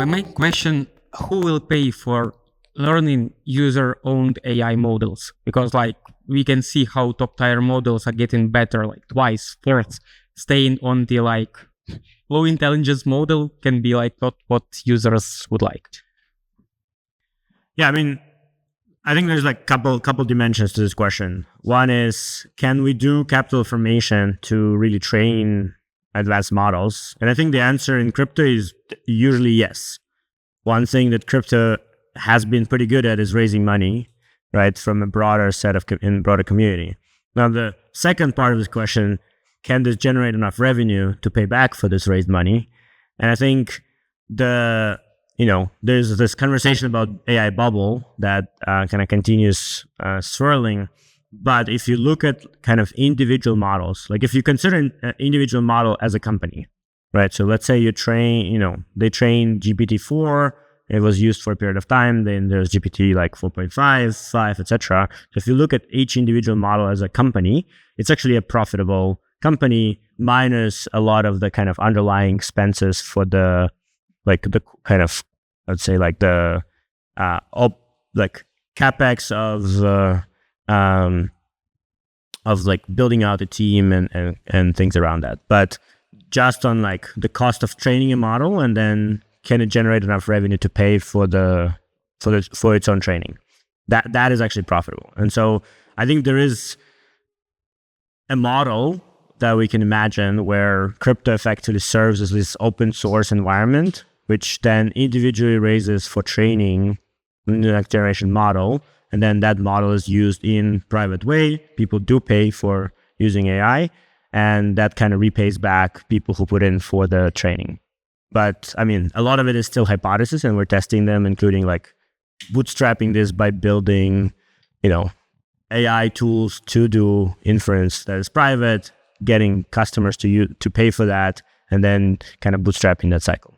my main question, who will pay for learning user-owned AI models? Because like we can see how top-tier models are getting better, like twice, fourth, staying on the like low intelligence model can be like not what users would like. Yeah, I mean, I think there's like couple dimensions to this question. One is, can we do capital formation to really train advanced models? And I think the answer in crypto is usually yes. One thing that crypto has been pretty good at is raising money, right, from a broader set of broader community. Now, the second part of this question, can this generate enough revenue to pay back for this raised money? And I think there's this conversation about AI bubble that kind of continues swirling. But if you look at kind of individual models, like if you consider an individual model as a company, right? So let's say they train GPT-4, it was used for a period of time, then there's GPT like 4.5, 5, etc. So if you look at each individual model as a company, it's actually a profitable company minus a lot of the kind of underlying expenses for the kind of, let's say like the capex of like building out a team and things around that. But just on like the cost of training a model, and then can it generate enough revenue to pay for its own training? That is actually profitable. And so I think there is a model that we can imagine where crypto effectively serves as this open source environment, which then individually raises for training the next generation model. And then that model is used in private way. People do pay for using AI, and that kind of repays back people who put in for the training. But I mean, a lot of it is still hypothesis, and we're testing them, including like bootstrapping this by building, AI tools to do inference that is private, getting customers to pay for that, and then kind of bootstrapping that cycle.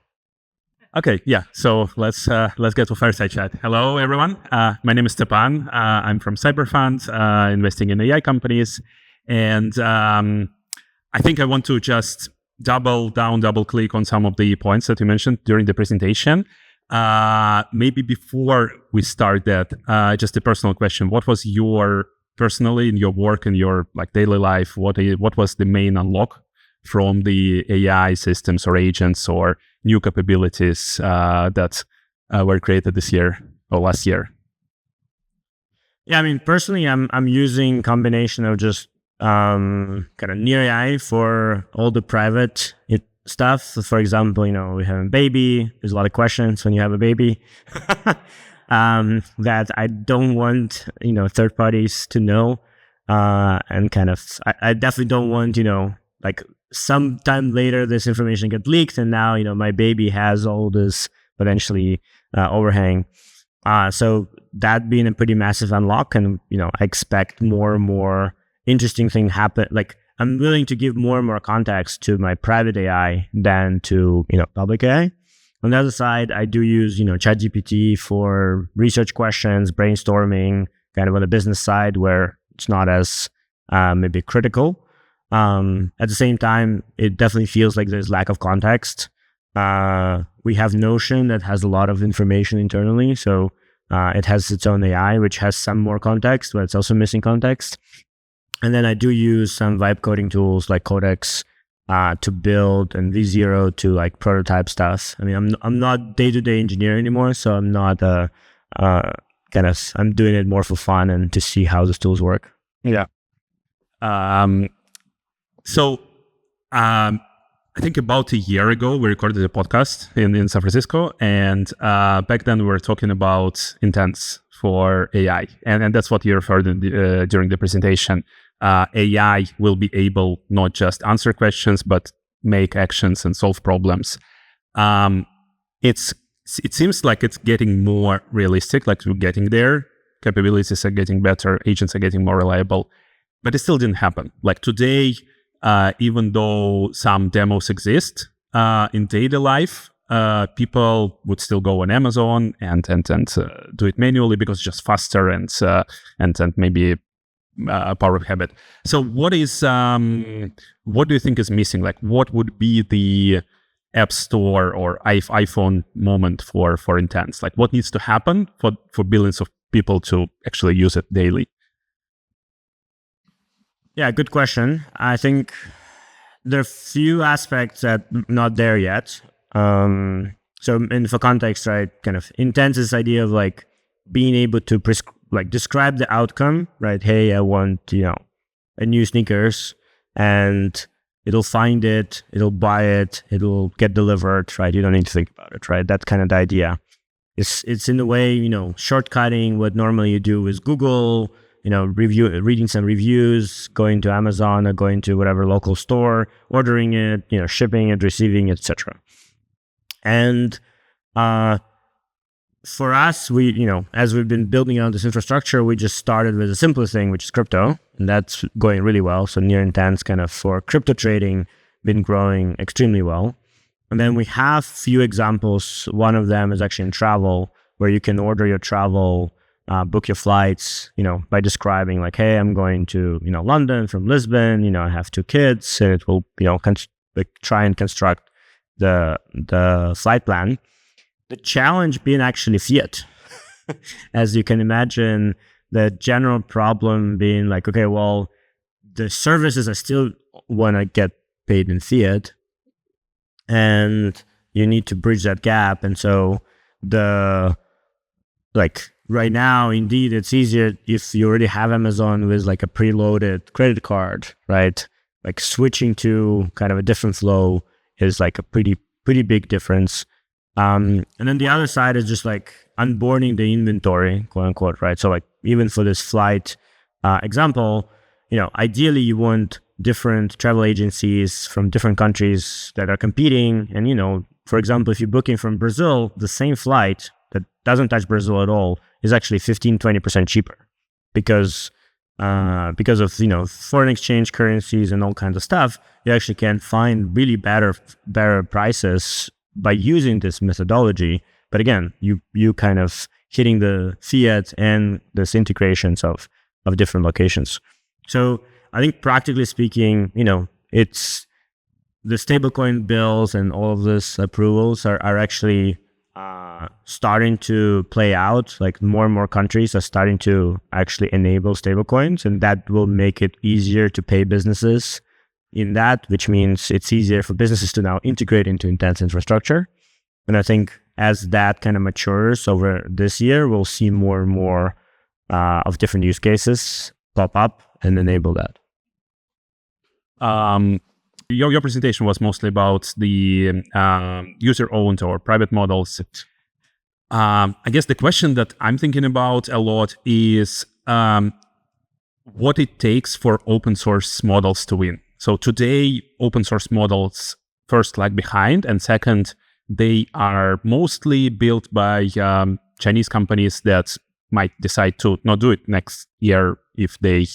Okay, yeah. So let's get to Fireside Chat. Hello, everyone. My name is Stepan. I'm from cyber.fund, investing in AI companies, and I think I want to just double click on some of the points that you mentioned during the presentation. Maybe before we start that, just a personal question: what was personally in your work and your like daily life? What was the main unlock from the AI systems or agents or new capabilities that were created this year or last year? Yeah, I mean, personally, I'm using combination of just kind of NEAR AI for all the private stuff. So for example, we have a baby. There's a lot of questions when you have a baby that I don't want, third parties to know. And kind of, I definitely don't want, like sometime later this information get leaked, and now, my baby has all this potentially overhang. So that being a pretty massive unlock, and, I expect more and more interesting thing happen. Like I'm willing to give more and more context to my private AI than to, public AI. On the other side, I do use, ChatGPT for research questions, brainstorming, kind of on the business side where it's not as maybe critical. At the same time, it definitely feels like there's lack of context. We have Notion that has a lot of information internally. So it has its own AI, which has some more context, but it's also missing context. And then I do use some vibe coding tools like Codex to build, and V0 to like prototype stuff. I mean, I'm not day-to-day engineer anymore, so I'm not I'm doing it more for fun and to see how these tools work. Yeah. So I think about a year ago, we recorded a podcast in San Francisco, and back then we were talking about intents for AI, and that's what you referred during the presentation. AI will be able not just answer questions, but make actions and solve problems. It seems like it's getting more realistic, like we're getting there. Capabilities are getting better, agents are getting more reliable, but it still didn't happen. Like today, even though some demos exist in daily life, people would still go on Amazon and do it manually because it's just faster and maybe power of habit. So what do you think is missing? Like what would be the app store or iPhone moment for intents? Like what needs to happen for billions of people to actually use it daily? Yeah, good question. I think there are few aspects that not there yet. So for context, right, kind of intents this idea of like being able to describe the outcome, right? Hey, I want, a new sneakers, and it'll find it, it'll buy it, it'll get delivered, right? You don't need to think about it, right? That's kind of the idea. It's in a way, shortcutting what normally you do with Google, reading some reviews, going to Amazon or going to whatever local store, ordering it, shipping it, receiving it, etc. And for us, we, as we've been building out this infrastructure, we just started with the simplest thing, which is crypto, and that's going really well. So NEAR intents kind of for crypto trading been growing extremely well. And then we have few examples. One of them is actually in travel, where you can order your travel, book your flights, by describing like, hey, I'm going to, London from Lisbon, I have 2 kids, and it will, try and construct the flight plan. The challenge being actually fiat. As you can imagine, the general problem being like, okay, well, the services I still want to get paid in fiat, and you need to bridge that gap. And so right now, indeed, it's easier if you already have Amazon with like a preloaded credit card, right? Like switching to kind of a different flow is like a pretty big difference. And then the other side is just like onboarding the inventory, quote unquote, right? So like even for this flight example, ideally you want different travel agencies from different countries that are competing. And, for example, if you're booking from Brazil, the same flight that doesn't touch Brazil at all is actually 15-20% cheaper because of, foreign exchange currencies and all kinds of stuff. You actually can find really better prices by using this methodology. But again, you kind of hitting the fiat and this integrations of different locations. So I think practically speaking, it's the stablecoin bills and all of this approvals are actually starting to play out. Like more and more countries are starting to actually enable stablecoins, and that will make it easier to pay businesses in that, which means it's easier for businesses to now integrate into intents infrastructure. And I think as that kind of matures over this year, we'll see more and more of different use cases pop up and enable that. Your presentation was mostly about the user-owned or private models. I guess the question that I'm thinking about a lot is what it takes for open source models to win. So today, open source models first lag behind, and second, they are mostly built by Chinese companies that might decide to not do it next year if they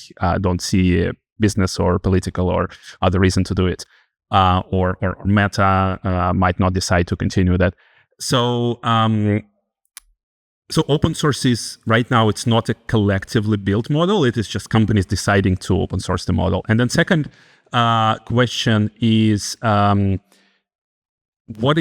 don't see business or political or other reason to do it, or Meta might not decide to continue that. So open source is right now, it's not a collectively built model. It is just companies deciding to open source the model. And then second question is what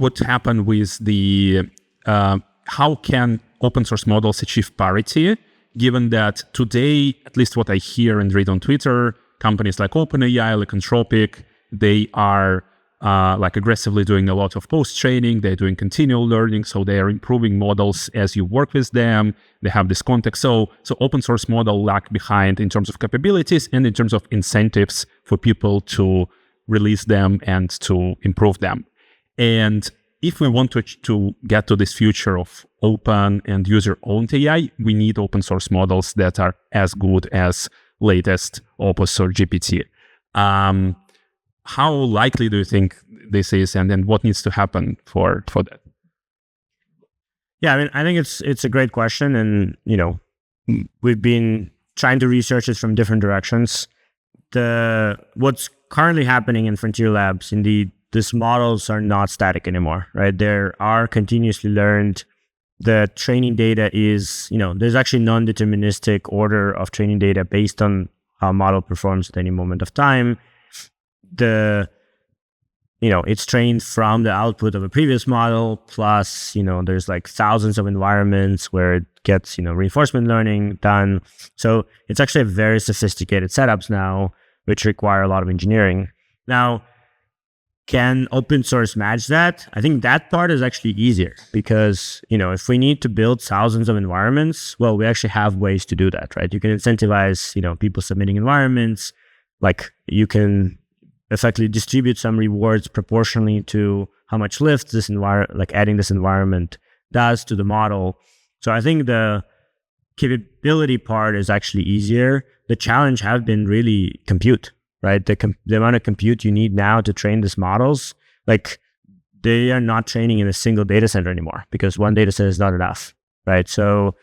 would happen with the how can open source models achieve parity, given that today, at least what I hear and read on Twitter, companies like OpenAI, like Anthropic, they are aggressively doing a lot of post-training. They're doing continual learning, so they are improving models as you work with them. They have this context. So open source model lag behind in terms of capabilities and in terms of incentives for people to release them and to improve them. And if we want to get to this future of open and user-owned AI, we need open source models that are as good as latest Opus or GPT. How likely do you think this is, and then what needs to happen for that? Yeah, I mean, I think it's a great question, and we've been trying to research it from different directions. What's currently happening in frontier labs, indeed, these models are not static anymore, right? There are continuously learned. The training data is, there's actually non-deterministic order of training data based on how a model performs at any moment of time. The it's trained from the output of a previous model, plus, there's like thousands of environments where it gets, reinforcement learning done. So it's actually a very sophisticated setups now, which require a lot of engineering. Now, can open source match that? I think that part is actually easier because, if we need to build thousands of environments, well, we actually have ways to do that, right? You can incentivize, people submitting environments, like you can effectively distribute some rewards proportionally to how much lift this adding this environment does to the model. So I think the capability part is actually easier. The challenge have been really compute, right? The amount of compute you need now to train these models, like they are not training in a single data center anymore because one data set is not enough, right? So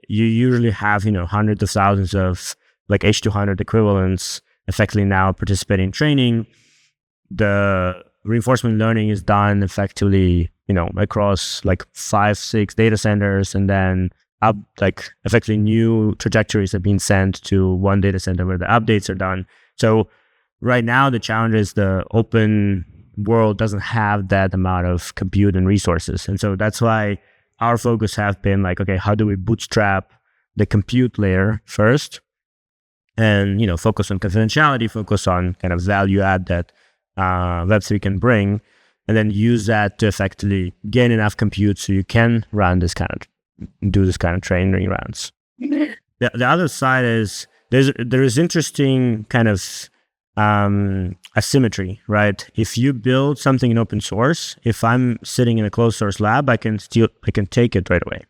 you usually have, hundreds of thousands of like H200 equivalents effectively now participating in training. The reinforcement learning is done effectively, across like 5-6 data centers, and then up like effectively new trajectories have been sent to one data center where the updates are done. So right now the challenge is the open world doesn't have that amount of compute and resources. And so that's why our focus have been like, okay, how do we bootstrap the compute layer first? And, focus on confidentiality, focus on kind of value add that Web3 can bring, and then use that to effectively gain enough compute so you can run do this kind of training rounds. The other side is there is interesting kind of asymmetry, right? If you build something in open source, if I'm sitting in a closed source lab, I can take it right away,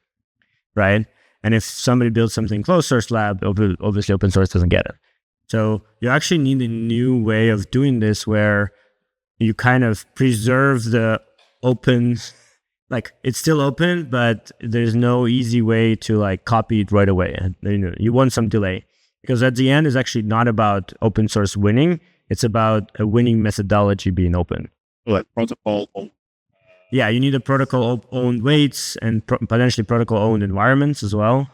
right? And if somebody builds something in closed source lab, obviously open source doesn't get it. So you actually need a new way of doing this where you kind of preserve the open, like it's still open, but there's no easy way to like copy it right away. You want some delay because at the end it's actually not about open source winning. It's about a winning methodology being open. Like protocol. Yeah, you need a protocol-owned weights and potentially protocol-owned environments as well.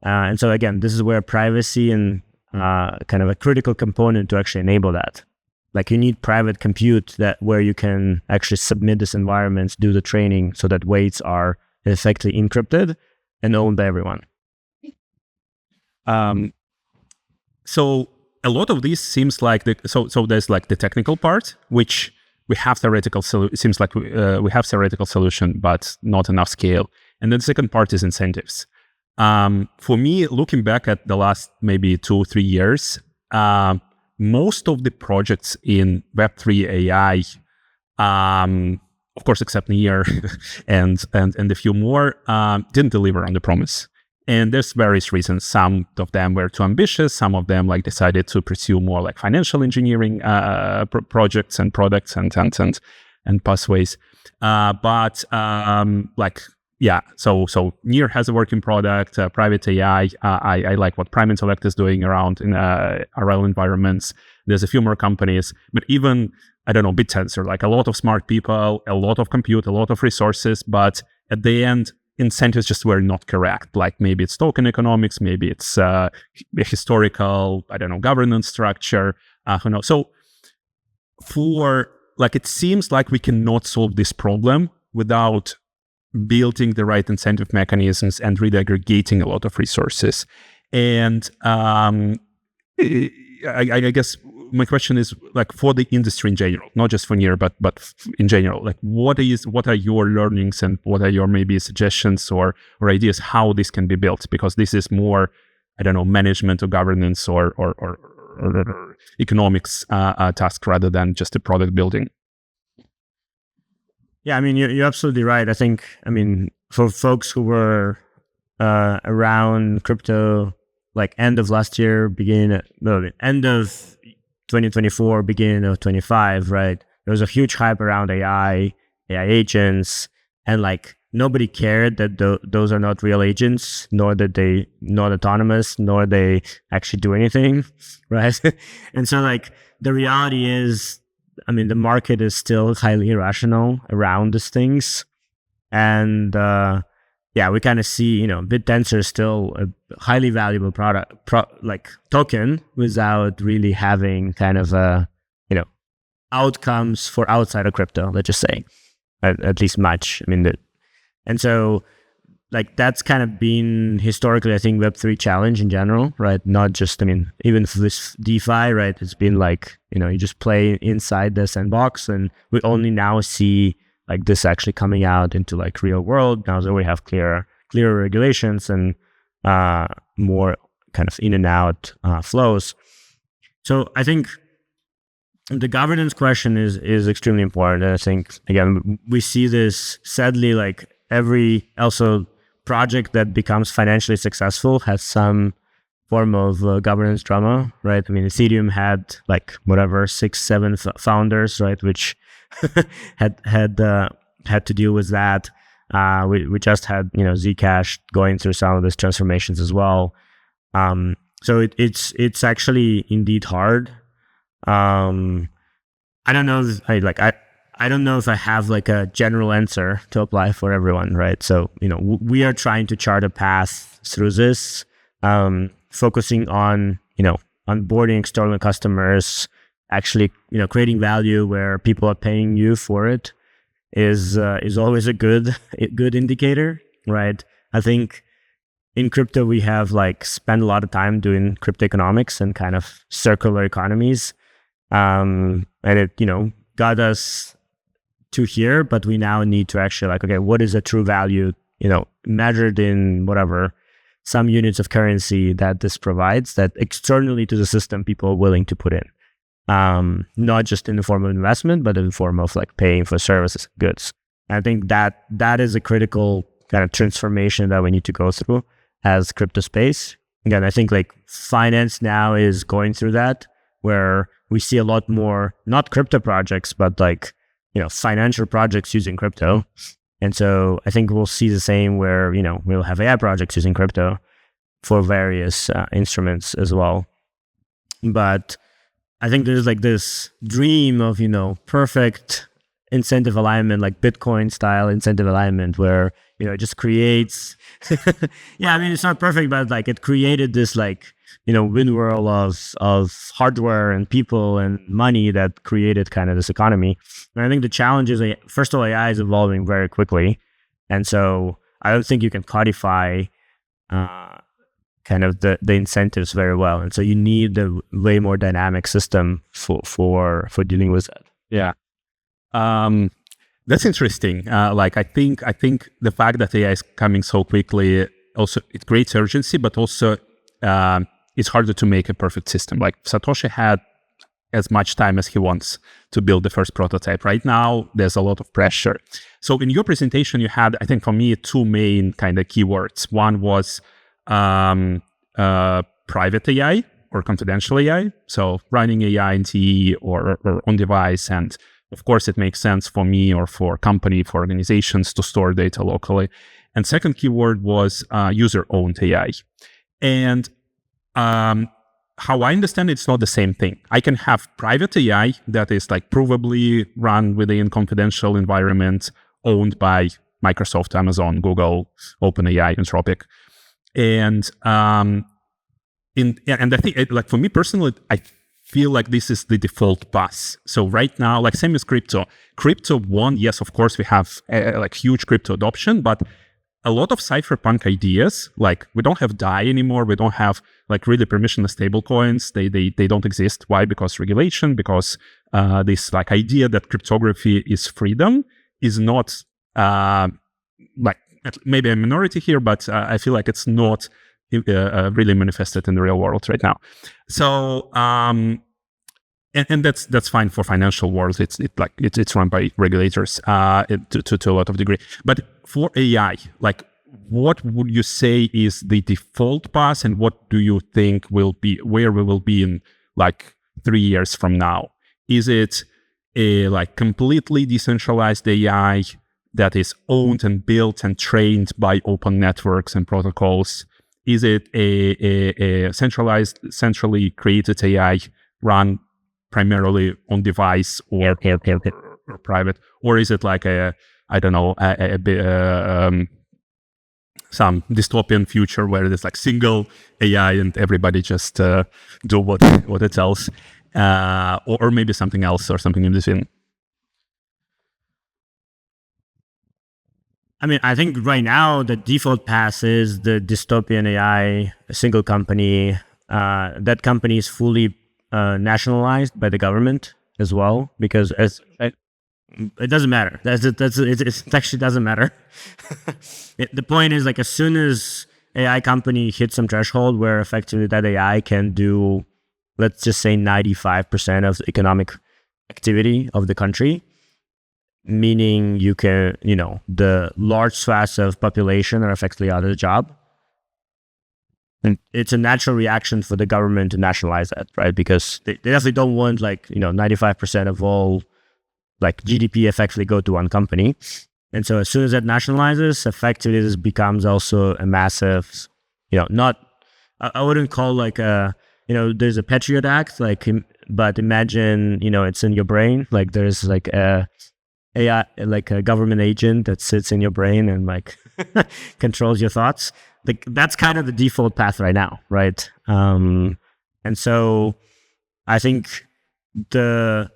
And so again, this is where privacy and kind of a critical component to actually enable that. Like you need private compute where you can actually submit this environment, do the training so that weights are effectively encrypted and owned by everyone. So a lot of this seems like so there's like the technical part, which we have theoretical seems like we have theoretical solution, but not enough scale. And then the second part is incentives. For me, looking back at the last maybe 2-3 years, most of the projects in Web3 AI, of course, except NEAR and a few more, didn't deliver on the promise. And there's various reasons. Some of them were too ambitious. Some of them like decided to pursue more like financial engineering projects and products and pathways. So NEAR has a working product, private AI. I like what Prime Intellect is doing around in RL environments. There's a few more companies, but even, I don't know, BitTensor, like a lot of smart people, a lot of compute, a lot of resources, but at the end, incentives just were not correct. Like maybe it's token economics, maybe it's a historical, I don't know, governance structure, who knows. So it seems like we cannot solve this problem without building the right incentive mechanisms and really aggregating a lot of resources. And I guess my question is like for the industry in general, not just for NEAR, but in general, like what are your learnings and what are your maybe suggestions or ideas how this can be built? Because this is more, I don't know, management or governance or economics task rather than just a product building. Yeah, I mean, you're absolutely right. I think, for folks who were around crypto, like end of last year, end of 2024, beginning of 25, right? There was a huge hype around AI agents, and like nobody cared that those are not real agents, nor that they not autonomous, nor they actually do anything, right? And so like the reality is, the market is still highly irrational around these things. And we kind of see, BitTensor is still a highly valuable product, token without really having kind of a, outcomes for outside of crypto, let's just say, at least much. I mean, and so like that's kind of been historically, I think, Web3 challenge in general, right? Not just, I mean, even for this DeFi, right? It's been like, you just play inside the sandbox, and we only now see like this actually coming out into like real world now that we have clearer regulations and more kind of in and out flows. So I think the governance question is extremely important. And I think, again, we see this sadly, like every also project that becomes financially successful has some form of governance drama, right? I mean, Ethereum had like whatever 6-7 founders, right, which had to deal with that. We just had Zcash going through some of these transformations as well. So it's actually indeed hard. I don't know. I don't know if I have like a general answer to apply for everyone, right? So, we are trying to chart a path through this, focusing on, onboarding external customers, actually, creating value where people are paying you for it is always a good indicator, right? I think in crypto, we have like spent a lot of time doing crypto economics and kind of circular economies. And it, got us to here, but we now need to actually like, okay, what is a true value, measured in whatever, some units of currency that this provides that externally to the system people are willing to put in. Not just in the form of investment, but in the form of like paying for services and goods. And I think that is a critical kind of transformation that we need to go through as crypto space. Again, I think like finance now is going through that, where we see a lot more, not crypto projects, but like, financial projects using crypto. And so I think we'll see the same where, we'll have AI projects using crypto for various instruments as well. But I think there's like this dream of, perfect incentive alignment, like Bitcoin style incentive alignment, where, it just creates, yeah, I mean, it's not perfect, but like it created this like, win world of hardware and people and money that created kind of this economy. And I think the challenge is, first of all, AI is evolving very quickly. And so I don't think you can codify kind of the incentives very well. And so you need a way more dynamic system for dealing with that. Yeah. That's interesting. Like I think the fact that AI is coming so quickly also it creates urgency, but also it's harder to make a perfect system. Like Satoshi had as much time as he wants to build the first prototype. Right now, there's a lot of pressure. So in your presentation, you had, I think for me, two main kind of keywords. One was private AI or confidential AI. So running AI in TE or on device. And of course, it makes sense for me or for company, for organizations to store data locally. And second keyword was user-owned AI. And how I understand it's not the same thing. I can have private AI that is like provably run within confidential environment owned by Microsoft, Amazon, Google, OpenAI, Anthropic. And I think like for me personally, I feel like this is the default path. So right now, like same as crypto. Crypto one, yes, of course we have like huge crypto adoption, but a lot of cypherpunk ideas, like we don't have DAI anymore. We don't have like really permissionless stablecoins. They don't exist. Why? Because regulation, because this like idea that cryptography is freedom is not like maybe a minority here, but I feel like it's not really manifested in the real world right now. So and that's fine for financial world. It's run by regulators to a lot of degree. But for AI, like what would you say is the default path, and what do you think will be where we will be in like 3 years from now? Is it a like completely decentralized AI that is owned and built and trained by open networks and protocols? Is it a centralized, centrally created AI run primarily on device or private? Or is it like some dystopian future where there's like single AI and everybody just do what it tells? or maybe something else or something in between? I mean, I think right now the default path is the dystopian AI, a single company. That company is fully nationalized by the government as well, because it doesn't matter. It actually doesn't matter. The point is, like, as soon as AI company hits some threshold where effectively that AI can do, let's just say 95% of the economic activity of the country, meaning you can, the large swaths of population are effectively out of the job. And it's a natural reaction for the government to nationalize that, right? Because they definitely don't want 95% of all GDP effectively go to one company. And so as soon as that nationalizes, effectively this becomes also a massive, I wouldn't call there's a Patriot Act, but imagine, it's in your brain. There's a AI, a government agent that sits in your brain and controls your thoughts. That's kind of the default path right now, right? And so I think even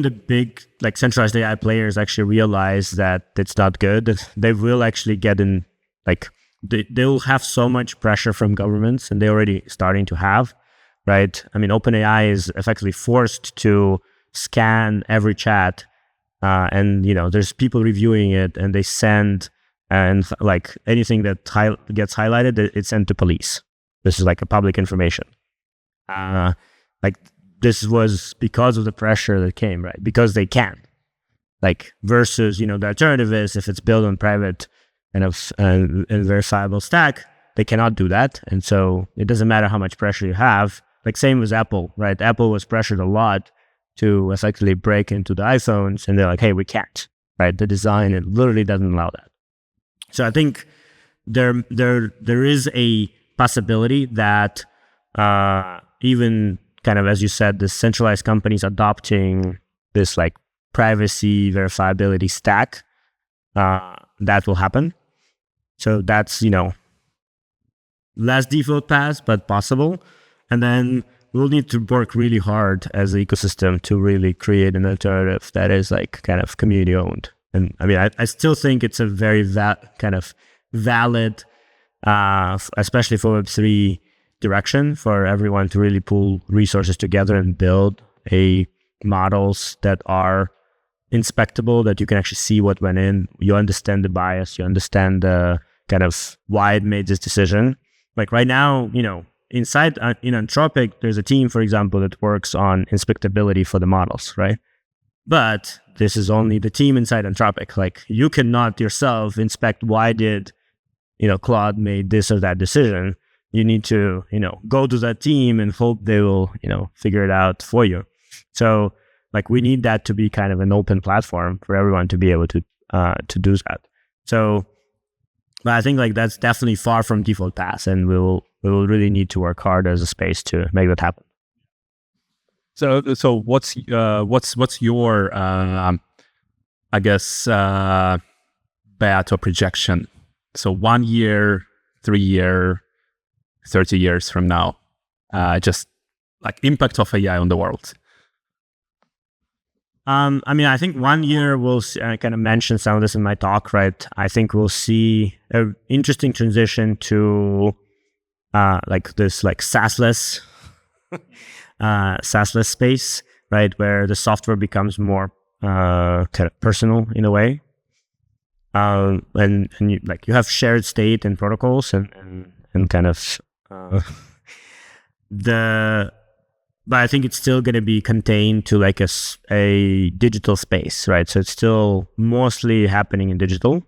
the big centralized AI players actually realize that it's not good. They will actually get in, they'll have so much pressure from governments, and they're already starting to have, right? I mean, OpenAI is effectively forced to scan every chat, and there's people reviewing it, and they send, and anything that gets highlighted, it's sent to police. This is a public information. This was because of the pressure that came, right? Because they can. Versus, the alternative is if it's built on private and verifiable stack, they cannot do that. And so it doesn't matter how much pressure you have. Same with Apple, right? Apple was pressured a lot to effectively break into the iPhones, and they're like, hey, we can't, right? The design, it literally doesn't allow that. So I think there is a possibility that even kind of, as you said, the centralized companies adopting this privacy verifiability stack, that will happen. So that's, less default path, but possible. And then we'll need to work really hard as an ecosystem to really create an alternative that is kind of community owned. And I mean, I still think it's a very kind of valid, especially for Web3 direction, for everyone to really pull resources together and build models that are inspectable, that you can actually see what went in. You understand the bias, you understand the kind of why it made this decision. Right now, inside in Anthropic, there's a team, for example, that works on inspectability for the models, right? But this is only the team inside Anthropic. You cannot yourself inspect why did, Claude made this or that decision. You need to, go to that team and hope they will, figure it out for you. So we need that to be kind of an open platform for everyone to be able to do that. So, but I think that's definitely far from default path, and we will really need to work hard as a space to make that happen. So what's your I guess bet or projection? So 1 year, 3 year, 30 years from now, just impact of AI on the world. I mean, I think 1 year we'll see, I kind of mentioned some of this in my talk, right? I think we'll see an interesting transition to this SaaS-less space, right? Where the software becomes more kind of personal in a way. And you have shared state and protocols and kind of but I think it's still going to be contained to a digital space, right? So it's still mostly happening in digital.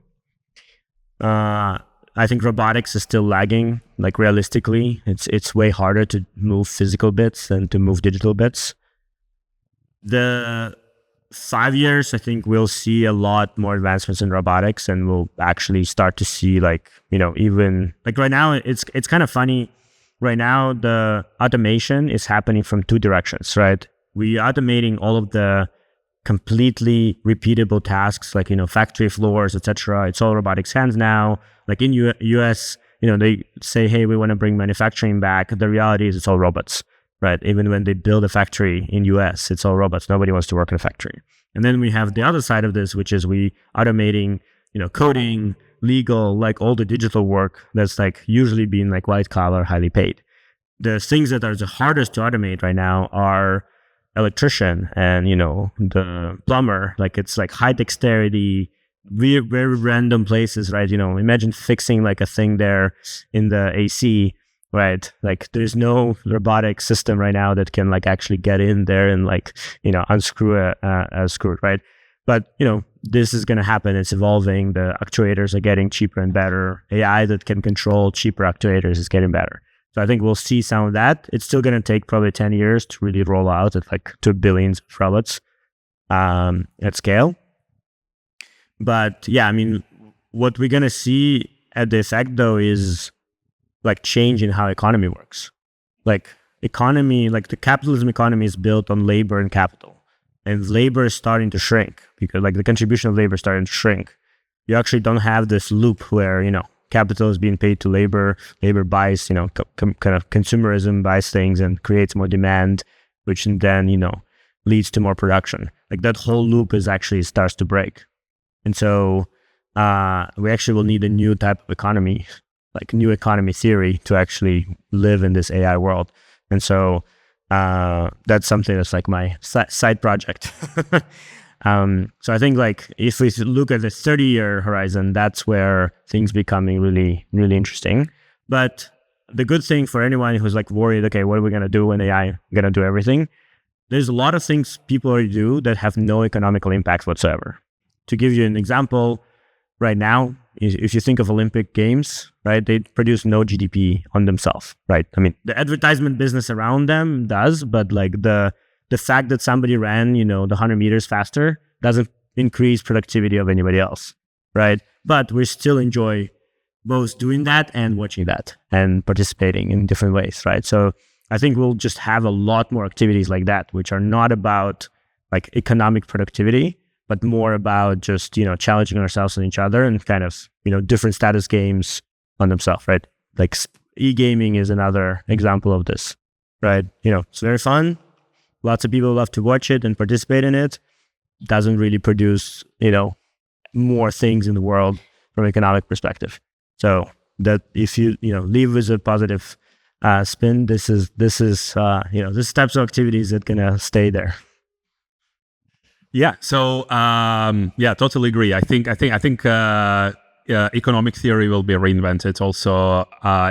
I think robotics is still lagging. Realistically, it's way harder to move physical bits than to move digital bits. The 5 years, I think we'll see a lot more advancements in robotics, and we'll actually start to see even right now, it's kind of funny. Right now, the automation is happening from two directions, right? We're automating all of the completely repeatable tasks, factory floors, etc. It's all robotics hands now. In US, they say, hey, we want to bring manufacturing back. The reality is it's all robots, right? Even when they build a factory in US, it's all robots. Nobody wants to work in a factory. And then we have the other side of this, which is we automating, coding, legal, like all the digital work that's like usually being like white collar, highly paid. The things that are the hardest to automate right now are electrician and, the plumber. Like it's like high dexterity, very, very random places, right? Imagine fixing like a thing there in the AC, right? Like there's no robotic system right now that can like actually get in there and like, unscrew a screw, right? But, this is going to happen. It's evolving. The actuators are getting cheaper and better. AI that can control cheaper actuators is getting better. So I think we'll see some of that. It's still going to take probably 10 years to really roll out at like 2 billion robots at scale. But yeah, I mean, what we're going to see at the effect though is like change in how economy works. Like the capitalism economy is built on labor and capital. And labor is starting to shrink because like the contribution of labor is starting to shrink. You actually don't have this loop where, capital is being paid to labor buys, kind of consumerism buys things and creates more demand, which then, leads to more production. Like that whole loop starts to break. And so we actually will need a new type of economy, like new economy theory to actually live in this AI world. And so that's something that's like my side project. So I think like if we look at the 30-year horizon, that's where things becoming really, really interesting. But the good thing for anyone who's like worried, okay, what are we going to do when AI going to do everything? There's a lot of things people already do that have no economical impact whatsoever. To give you an example, right now, if you think of Olympic Games, right, they produce no GDP on themselves, right? I mean, the advertisement business around them does, but like the fact that somebody ran, the 100 meters faster doesn't increase productivity of anybody else, right? But we still enjoy both doing that and watching that and participating in different ways, right? So I think we'll just have a lot more activities like that, which are not about like economic productivity, but more about just, challenging ourselves and each other and kind of, different status games on themselves, right? Like e-gaming is another example of this, right? It's very fun. Lots of people love to watch it and participate in it. Doesn't really produce, more things in the world from an economic perspective. So that if you, leave with a positive spin, this is this types of activities that gonna stay there. Yeah. So totally agree. I think economic theory will be reinvented. Also,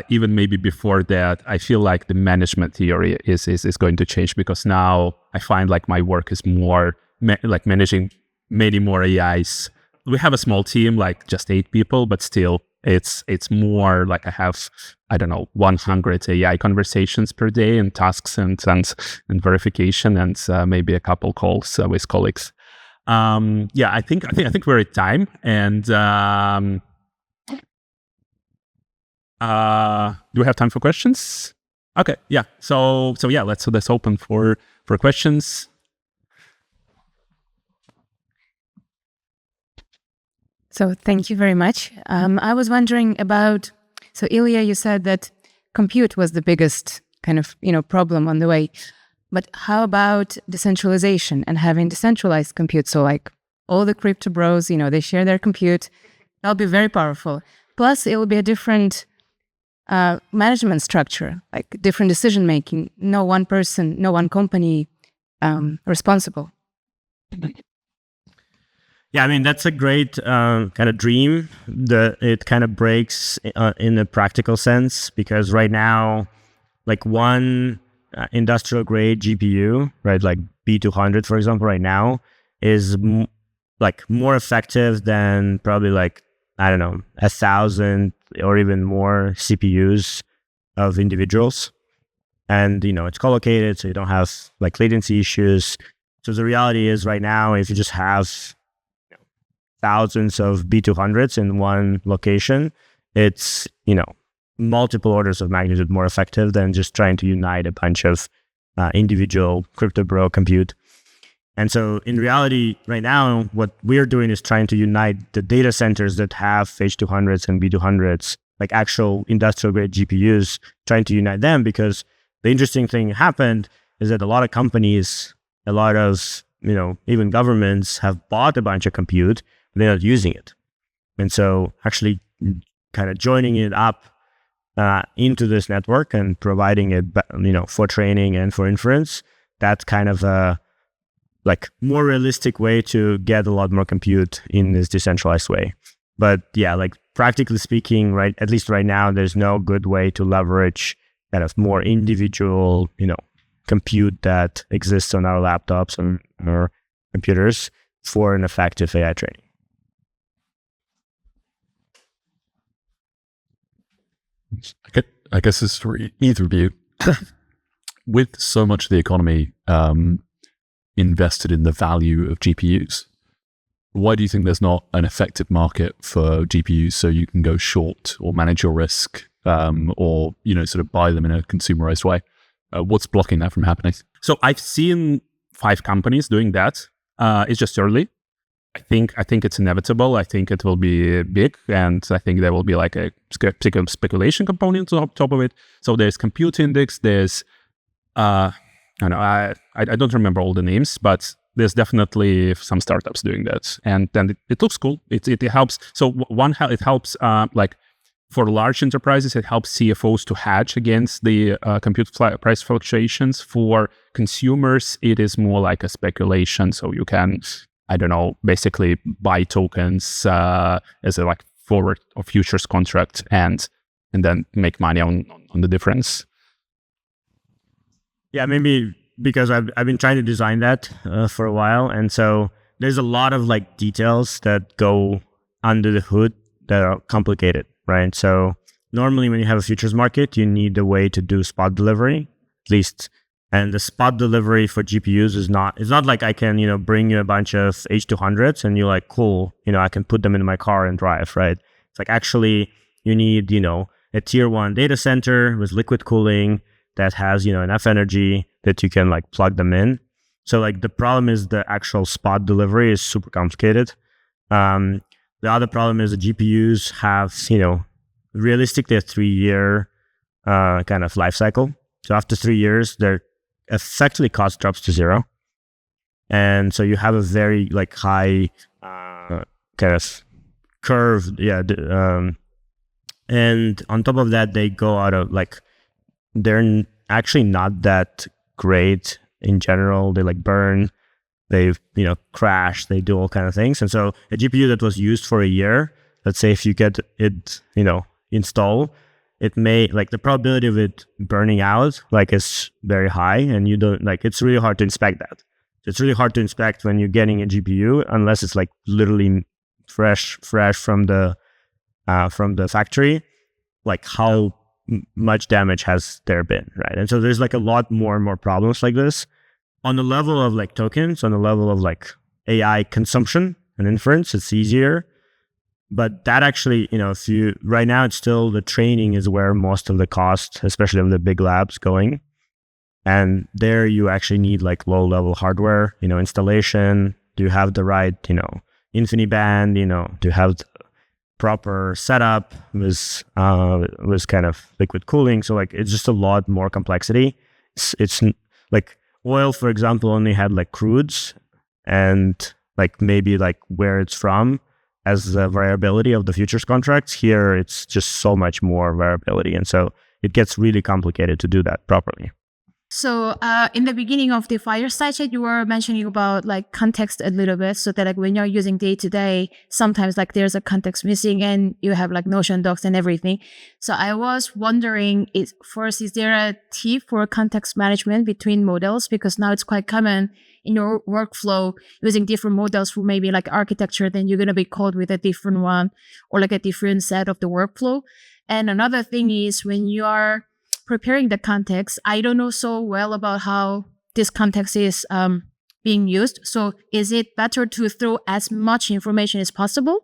even maybe before that, I feel like the management theory is going to change because now I find like my work is more like managing many more AIs. We have a small team, like just 8 people, but still it's more like I have 100 AI conversations per day and tasks and verification and maybe a couple calls with colleagues. I think we're at time, and do we have time for questions? Okay, yeah. So let's open for questions. So thank you very much. I was wondering about, so Illia, you said that compute was the biggest kind of, problem on the way. But how about decentralization and having decentralized compute? So like all the crypto bros, they share their compute. That'll be very powerful. Plus, it will be a different management structure, like different decision making. No one person, no one company responsible. Yeah, I mean, that's a great kind of dream. It kind of breaks in a practical sense because right now, like one industrial grade GPU, right, like B200, for example, right now is more effective than probably 1,000 or even more CPUs of individuals. And, it's collocated, so you don't have latency issues. So the reality is right now, if you just have thousands of B200s in one location, it's, multiple orders of magnitude more effective than just trying to unite a bunch of individual crypto bro compute. And so in reality, right now, what we're doing is trying to unite the data centers that have H200s and B200s like actual industrial grade GPUs, trying to unite them, because the interesting thing happened is that a lot of companies, a lot of, even governments have bought a bunch of compute, but they're not using it. And so actually kind of joining it up into this network and providing it, for training and for inference, that's kind of a like more realistic way to get a lot more compute in this decentralized way. But yeah, like practically speaking, right, at least right now, there's no good way to leverage kind of more individual, compute that exists on our laptops and our computers for an effective AI training. I guess this is for either of you. With so much of the economy invested in the value of GPUs, why do you think there's not an effective market for GPUs so you can go short or manage your risk, or sort of buy them in a consumerized way? What's blocking that from happening? So I've seen 5 companies doing that. It's just early. I think it's inevitable. I think it will be big, and I think there will be like a speculation component on top of it. So there's Compute Index. There's I don't remember all the names, but there's definitely some startups doing that, and then it looks cool. It helps. So it helps like for large enterprises, it helps CFOs to hedge against the compute price fluctuations. For consumers, it is more like a speculation. So you can, basically buy tokens as a like forward or futures contract and then make money on the difference. Yeah, maybe because I've been trying to design that for a while, and so there's a lot of like details that go under the hood that are complicated, right? So normally when you have a futures market, you need a way to do spot delivery, at least. And the spot delivery for GPUs it's not like I can, bring you a bunch of H200s and you're like, cool, I can put them in my car and drive, right? It's like actually you need, a tier 1 data center with liquid cooling that has, enough energy that you can like plug them in. So like the problem is the actual spot delivery is super complicated. The other problem is the GPUs have, realistically a 3-year kind of life cycle. So after 3 years, their effectively cost drops to 0. And so you have a very like high kind of curve. Yeah. And on top of that, they go out of like, they're actually not that great in general. They like burn, they crash, they do all kind of things. And so a GPU that was used for a year, let's say if you get it, install, it may like the probability of it burning out like is very high, and you don't like it's really hard to inspect that. It's really hard to inspect when you're getting a GPU unless it's like literally fresh from the factory, like how much damage has there been, right? And so there's like a lot more and more problems like this on the level of like tokens, on the level of like AI consumption and inference. It's easier, but that actually, if you right now, it's still the training is where most of the cost, especially of the big labs, going. And there you actually need like low level hardware, installation. Do you have the right, InfiniBand? Do you have proper setup with kind of liquid cooling? So like it's just a lot more complexity. It's like oil, for example, only had like crudes and like maybe like where it's from as the variability of the futures contracts. Here it's just so much more variability, and so it gets really complicated to do that properly. So in the beginning of the Fireside chat, you were mentioning about like context a little bit, so that like when you're using day to day, sometimes like there's a context missing and you have like Notion docs and everything. So I was wondering, is there a tip for context management between models? Because now it's quite common in your workflow using different models for maybe like architecture, then you're going to be called with a different one or like a different set of the workflow. And another thing is when you are preparing the context, I don't know so well about how this context is being used. So is it better to throw as much information as possible?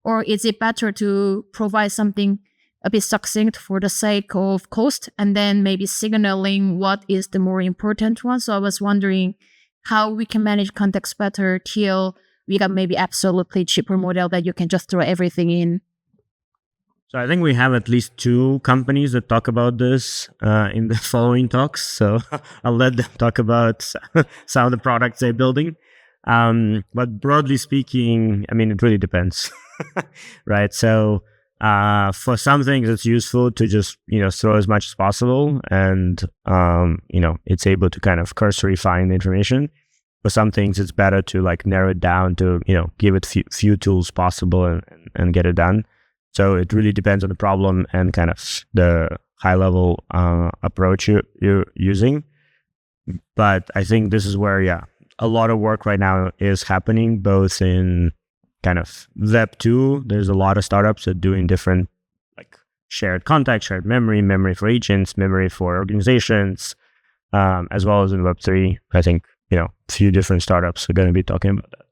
Or is it better to provide something a bit succinct for the sake of cost and then maybe signaling what is the more important one? So I was wondering how we can manage context better till we got maybe absolutely cheaper model that you can just throw everything in. So I think we have at least 2 companies that talk about this in the following talks. So I'll let them talk about some of the products they're building. But broadly speaking, I mean, it really depends, right? So for some things, it's useful to just, throw as much as possible, and, it's able to kind of cursory find information. For some things, it's better to like narrow it down to, give it few tools possible and get it done. So it really depends on the problem and kind of the high level approach you're using. But I think this is where, a lot of work right now is happening, both in kind of Web 2. There's a lot of startups that are doing different, like shared context, shared memory for agents, memory for organizations, as well as in Web 3. I think, a few different startups are going to be talking about that.